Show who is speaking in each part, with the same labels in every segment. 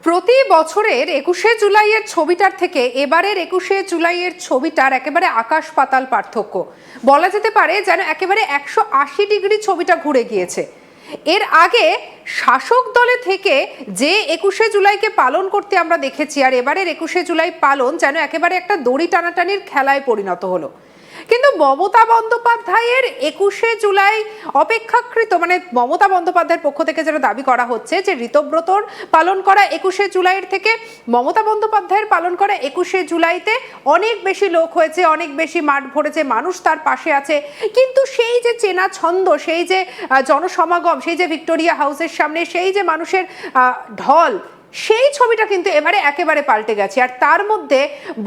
Speaker 1: প্রতি বছরের ২১শে জুলাইয়ের ছবিটার থেকে এবারের ২১শে জুলাইয়ের ছবিটার একেবারে আকাশ পাতাল পার্থক্য বলা যেতে পারে। যেন একেবারে ১৮০ ডিগ্রি ছবিটা ঘুরে গিয়েছে। এর আগে শাসক দলে থেকে যে ২১শে জুলাইকে পালন করতে আমরা দেখেছি, আর এবারের ২১শে জুলাই পালন যেন একেবারে একটা দড়ি টানাটানির খেলায় পরিণত হলো। কিন্তু মমতা বন্দ্যোপাধ্যায়ের ২১শে জুলাই অপেক্ষাকৃত, মানে মমতা বন্দ্যোপাধ্যায়ের পক্ষ থেকে যেটা দাবি করা হচ্ছে যে ঋতব্রতর পালন করা ২১শে জুলাইয়ের থেকে মমতা বন্দ্যোপাধ্যায়ের পালন করা ২১শে জুলাইতে অনেক বেশি লোক হয়েছে, অনেক বেশি মাঠ ভরেছে, মানুষ তার পাশে আছে। কিন্তু সেই যে চেনা ছন্দ, সেই যে জনসমাগম, সেই যে ভিক্টোরিয়া হাউসের সামনে সেই যে মানুষের ঢল, সেই ছবিটা কিন্তু এবারে একেবারে পাল্টে গেছে। আর তার মধ্যে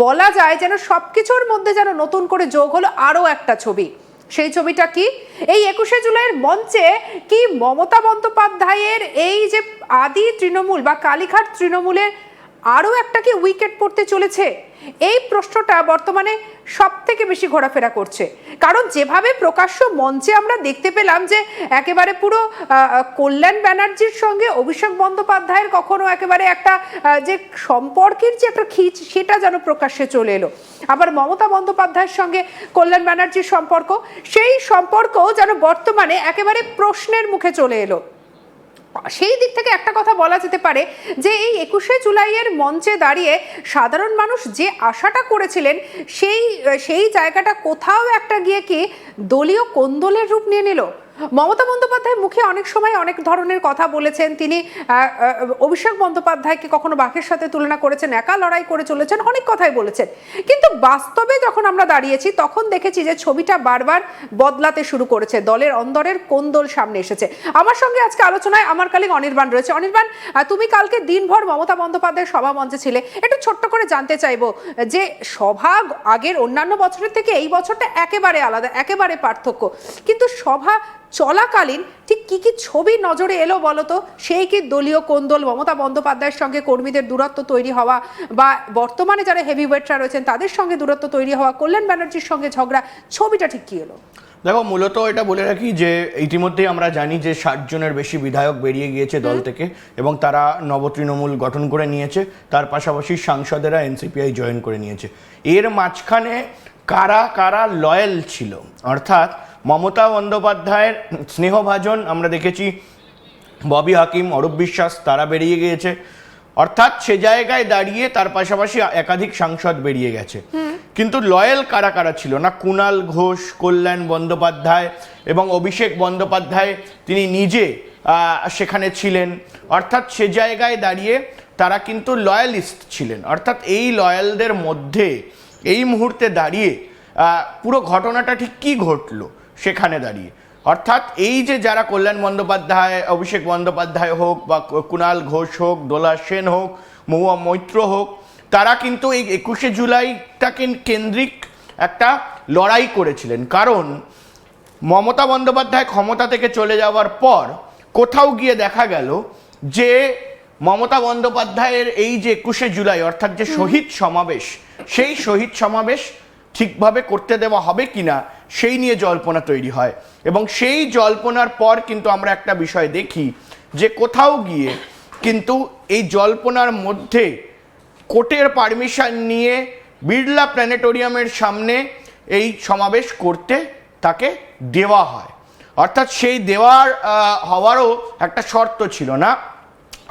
Speaker 1: বলা যায় যেন সবকিছুর মধ্যে যেন নতুন করে যোগ হলো আরো একটা ছবি। সেই ছবিটা কি? এই ২১শে জুলাইয়ের মঞ্চে কি মমতা বন্দ্যোপাধ্যায়ের এই যে আদি তৃণমূল বা কালীঘাট তৃণমূলের আরো একটা কি উইকেট পড়তে চলেছে? এই প্রশ্নটা বর্তমানে সব থেকে বেশি ঘোরাফেরা করছে। কারণ যেভাবে প্রকাশ্য মঞ্চে আমরা দেখতে পেলাম যে একেবারে পুরো কল্যাণ ব্যানার্জির সঙ্গে অভিষেক বন্দ্যোপাধ্যায়ের কখনো একেবারে একটা যে সম্পর্কের যে একটা খিচ, সেটা যেন প্রকাশ্যে চলে এলো। আবার মমতা বন্দ্যোপাধ্যায়ের সঙ্গে কল্যাণ ব্যানার্জির সম্পর্ক, সেই সম্পর্কও যেন বর্তমানে একেবারে প্রশ্নের মুখে চলে এলো। সেই দিক থেকে একটা কথা বলা যেতে পারে যে এই ২১শে জুলাইয়ের মঞ্চে দাঁড়িয়ে সাধারণ মানুষ যে আশাটা করেছিলেন, সেই জায়গাটা কোথাও একটা গিয়ে কি দলীয় কোন্দলের রূপ নিয়ে নিল। মমতা বন্দ্যোপাধ্যায় মুখে অনেক সময় অনেক ধরনের কথা বলেছেন। তিনি অভিষেক বন্দ্যোপাধ্যায়কে কখনো বাঘের সাথে তুলনা করেছেন, একা লড়াই করে চলেছেন, অনেক কথাই বলেছেন। কিন্তু বাস্তবে যখন আমরা দাঁড়িয়েছি তখন দেখেছি যে ছবিটা বারবার বদলাতে শুরু করেছে। দলের অন্দরের কোন্দল সামনে এসেছে। আমার সঙ্গে আজকে আলোচনায় আমার কলিগ অনির্বাণ রয়েছে। অনির্বাণ, তুমি কালকে দিনভর মমতা বন্দ্যোপাধ্যায়ের সভা মঞ্চে ছিলে। একটু ছোট্ট করে জানতে চাইবো যে সভা আগের অন্যান্য বছরের থেকে এই বছরটা একেবারে আলাদা, একেবারে পার্থক্য। কিন্তু সভা চলাকালীন ঠিক কি কি ছবি নজরে এলো বলতো? সেই কি দলীয় কোন্দল, মমতা বন্দ্যোপাধ্যায়ের সঙ্গে কর্মীদের দূরত্ব তৈরি হওয়া, বা বর্তমানে যারা হেভিওয়েটরা রয়েছেন তাদের সঙ্গে দূরত্ব তৈরি হওয়া, কল্যাণ ব্যানার্জির সঙ্গে ঝগড়া, ছবিটা ঠিক কি এলো?
Speaker 2: দেখো, মূলত এটা বলে রাখি যে ইতিমধ্যেই আমরা জানি যে ৬০ জনের বেশি বিধায়ক বেরিয়ে গিয়েছে দল থেকে, এবং তারা নবতৃণমূল গঠন করে নিয়েছে। তার পাশাপাশি সাংসদেরা এনসিপিআই জয়েন করে নিয়েছে। এর মাঝখানে কারা কারা লয়াল ছিল, অর্থাৎ মমতা বন্দ্যোপাধ্যায়ের স্নেহভাজন আমরা দেখেছি ববি হাকিম, অরূপ বিশ্বাস, তারা বেরিয়ে গিয়েছে। অর্থাৎ সে জায়গায় দাঁড়িয়ে তার পাশাপাশি একাধিক সাংসদ বেরিয়ে গেছে। কিন্তু লয়াল কারা কারা ছিল না, কুণাল ঘোষ, কল্যাণ বন্দ্যোপাধ্যায় এবং অভিষেক বন্দ্যোপাধ্যায় তিনি নিজে সেখানে ছিলেন। অর্থাৎ সে জায়গায় দাঁড়িয়ে তারা কিন্তু লয়ালিস্ট ছিলেন। অর্থাৎ এই লয়ালদের মধ্যে এই মুহূর্তে দাঁড়িয়ে পুরো ঘটনাটা ঠিক কী ঘটলো সেখানে দাঁড়িয়ে, অর্থাৎ এই যে যারা কল্যাণ বন্দ্যোপাধ্যায়, অভিষেক বন্দ্যোপাধ্যায় হোক বা কুণাল ঘোষ হোক, দোলা সেন হোক, মহুয়া মৈত্র হোক, তারা কিন্তু এই ২১শে জুলাইটাকে কেন্দ্রিক একটা লড়াই করেছিলেন। কারণ মমতা বন্দ্যোপাধ্যায় ক্ষমতা থেকে চলে যাওয়ার পর কোথাও গিয়ে দেখা গেল যে মমতা বন্দ্যোপাধ্যায়ের এই যে ২১শে জুলাই অর্থাৎ যে শহীদ সমাবেশ, সেই শহীদ সমাবেশ ঠিকভাবে করতে দেওয়া হবে কিনা সেই নিয়ে জল্পনা তৈরি হয়। এবং সেই জল্পনার পর কিন্তু আমরা একটা বিষয় দেখি যে কোথাও গিয়ে কিন্তু এই জল্পনার মধ্যে কোর্টের পারমিশন নিয়ে বিড়লা প্ল্যানেটোরিয়ামের সামনে এই সমাবেশ করতে তাকে দেওয়া হয়। অর্থাৎ সেই দেওয়ার হওয়ারও একটা শর্ত ছিল না,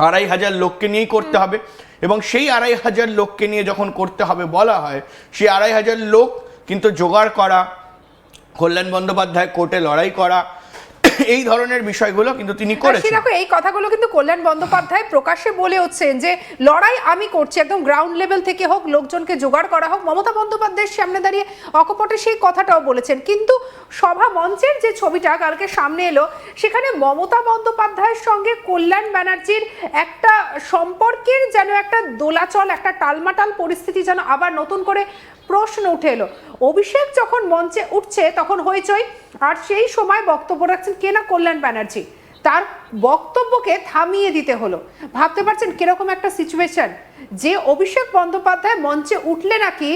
Speaker 2: ২৫০০ লোককে নিয়েই করতে হবে। এবং সেই ২৫০০ লোককে নিয়ে যখন করতে হবে বলা হয়, সেই ২৫০০ লোক কিন্তু জোগাড় করা, কল্যাণ বন্দ্যোপাধ্যায় কোর্টে লড়াই করা, এই ধরনের বিষয়গুলো কিন্তু তিনি করেছেন।
Speaker 1: দেখো, এই কথাগুলো কিন্তু কল্যাণ বন্দ্যোপাধ্যায় প্রকাশ্যে বলে হচ্ছেন যে লড়াই আমি করছি, একদম গ্রাউন্ড লেভেল থেকে হোক, লোকজনকে জোগাড় করা হোক। মমতা বন্দ্যোপাধ্যায়ের সামনে দাঁড়িয়ে অকপটে সেই কথাটাও বলেছেন। কিন্তু সভা মঞ্চের যে ছবিটা কালকে সামনে এলো, সেখানে মমতা বন্দ্যোপাধ্যায়ের সঙ্গে কল্যাণ ব্যানার্জির একটা সম্পর্কের যেন একটা দোলাচল, একটা টালমাটাল পরিস্থিতি যেন আবার নতুন করে প্রশ্ন উঠে এলো। অভিষেক যখন মঞ্চে উঠছে তখন হইচই, আর সেই সময় বক্তব্য রাখছেন কে না, কল্যাণ ব্যানার্জি। তার বক্তব্যকে থামিয়ে দিতে হলো। ভাবতে পারছেন কিরকম একটা সিচুয়েশন, যে অভিষেক বন্দ্যোপাধ্যায় মঞ্চে উঠলে নাকি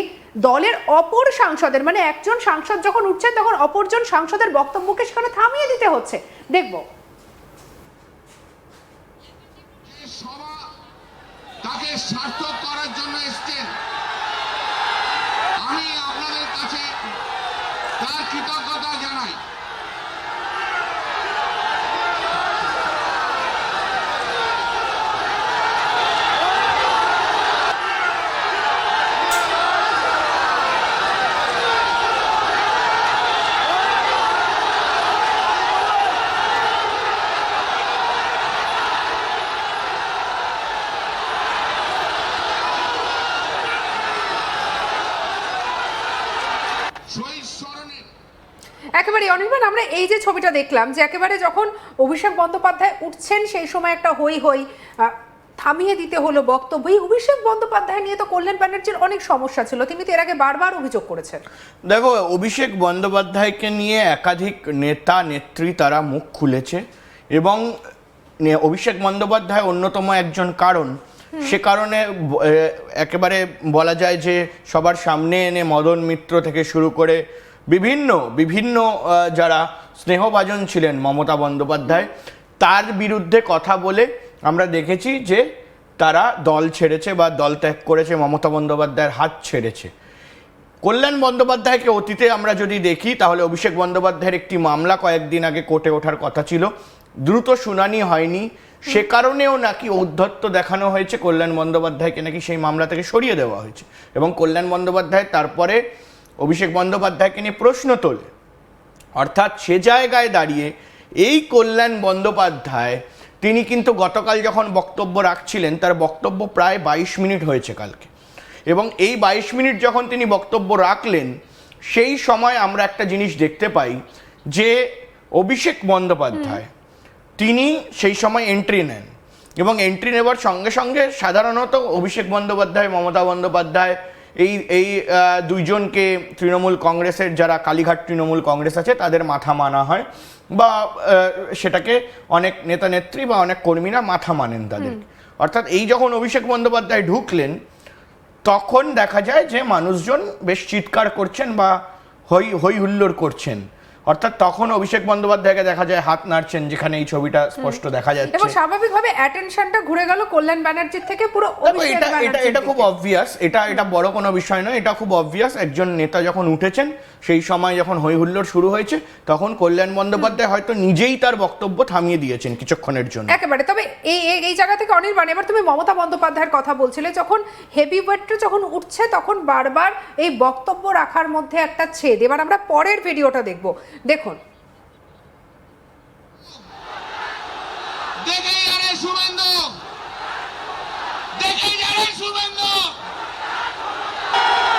Speaker 1: দলের অপর সাংসদের, মানে একজন সাংসদ যখন উঠছেন তখন অপরজন সাংসদের বক্তব্যকে সেখানে থামিয়ে দিতে হচ্ছে। দেখবো।
Speaker 3: তাকে সার্থক করার জন্য এসেছেন। আমি আপনাদের কাছে তার কৃতজ্ঞতা জানাই। শহীদ স্মরণে
Speaker 1: একেবারে অনির্বাণ, আমরা এই যে ছবিটা দেখলাম যে একেবারে যখন অভিষেক বন্দ্যোপাধ্যায় উঠছেন সেই সময় একটা হই হই থামিয়ে দিতে হলো বক্তব্য। এই অভিষেক বন্দ্যোপাধ্যায় নিয়ে তো কল্যাণ ব্যানার্জির অনেক সমস্যা ছিল, তিনি তো এর আগে বারবার অভিযোগ করেছেন।
Speaker 2: দেখো, অভিষেক বন্দ্যোপাধ্যায়কে নিয়ে একাধিক নেতা নেত্রী তারা মুখ খুলেছে এবং অভিষেক বন্দ্যোপাধ্যায় অন্যতম একজন কারণ। সে কারণে একেবারে বলা যায় যে সবার সামনে এনে মদন মিত্র থেকে শুরু করে বিভিন্ন যারা স্নেহভাজন ছিলেন মমতা বন্দ্যোপাধ্যায়, তার বিরুদ্ধে কথা বলে আমরা দেখেছি যে তারা দল ছেড়েছে বা দল ত্যাগ করেছে, মমতা বন্দ্যোপাধ্যায়ের হাত ছেড়েছে। কল্যাণ বন্দ্যোপাধ্যায়কে অতীতে আমরা যদি দেখি তাহলে অভিষেক বন্দ্যোপাধ্যায়ের একটি মামলা কয়েকদিন আগে কোর্টে ওঠার কথা ছিল, দ্রুত শুনানি হয়নি। সে কারণেও নাকি ঔদ্ধত্য দেখানো হয়েছে, কল্যাণ বন্দ্যোপাধ্যায়কে নাকি সেই মামলা থেকে সরিয়ে দেওয়া হয়েছে এবং কল্যাণ বন্দ্যোপাধ্যায় তারপরে অভিষেক বন্দ্যোপাধ্যায়কে নিয়ে প্রশ্ন তোলে। অর্থাৎ সে জায়গায় দাঁড়িয়ে এই কল্যাণ বন্দ্যোপাধ্যায় তিনি কিন্তু গতকাল যখন বক্তব্য রাখছিলেন, তার বক্তব্য প্রায় 22 মিনিট হয়েছে কালকে, এবং এই 22 মিনিট যখন তিনি বক্তব্য রাখলেন সেই সময় আমরা একটা জিনিস দেখতে পাই যে অভিষেক বন্দ্যোপাধ্যায় তিনি সেই সময় এন্ট্রি নেন এবং এন্ট্রি নেবার সঙ্গে সঙ্গে সাধারণত অভিষেক বন্দ্যোপাধ্যায়, মমতা বন্দ্যোপাধ্যায় এই দুইজনকে তৃণমূল কংগ্রেসের যারা কালীঘাট তৃণমূল কংগ্রেস আছে তাদের মাথা মানা হয় বা সেটাকে অনেক নেতা নেত্রী বা অনেক কর্মীরা মাথা মানেন তাদের। অর্থাৎ এই যখন অভিষেক বন্দ্যোপাধ্যায় ঢুকলেন তখন দেখা যায় যে মানুষজন বেশ চিৎকার করছেন বা হই হুল্লোড় করছেন। অর্থাৎ তখন অভিষেক বন্দ্যোপাধ্যায়কে দেখা যায় হাত নাড়ছেন, যেখানে এই ছবিটা স্পষ্ট দেখা যাচ্ছে।
Speaker 1: এবং স্বাভাবিকভাবে অ্যাটেনশনটা ঘুরে গেল কল্যাণ ব্যানার্জির থেকে পুরো অভিষেক ব্যানার্জির।
Speaker 2: এটা খুব অবভিয়াস, এটা বড় কোনো বিষয় নয়, এটা খুব অবভিয়াস। একজন নেতা যখন উঠেছেন সেই সময় যখন হই হুল্লোড় শুরু হয়েছে তখন কল্যাণ বন্দ্যোপাধ্যায় হয়তো নিজেই তার বক্তব্য থামিয়ে দিয়েছেন কিছুক্ষণের জন্য।
Speaker 1: একেবারে। তবে এই জায়গা থেকে অনির্বাণ, এবার তুমি মমতা বন্দ্যোপাধ্যায়ের কথা বলছিলে, যখন হেভি ওয়েটটা যখন উঠছে তখন বারবার এই বক্তব্য রাখার মধ্যে একটা ছেদ। এবার আমরা পরের ভিডিওটা দেখব, দেখুন।
Speaker 3: দেখেই যারে শুভেন্দু, দেখেই যারে শুভেন্দু।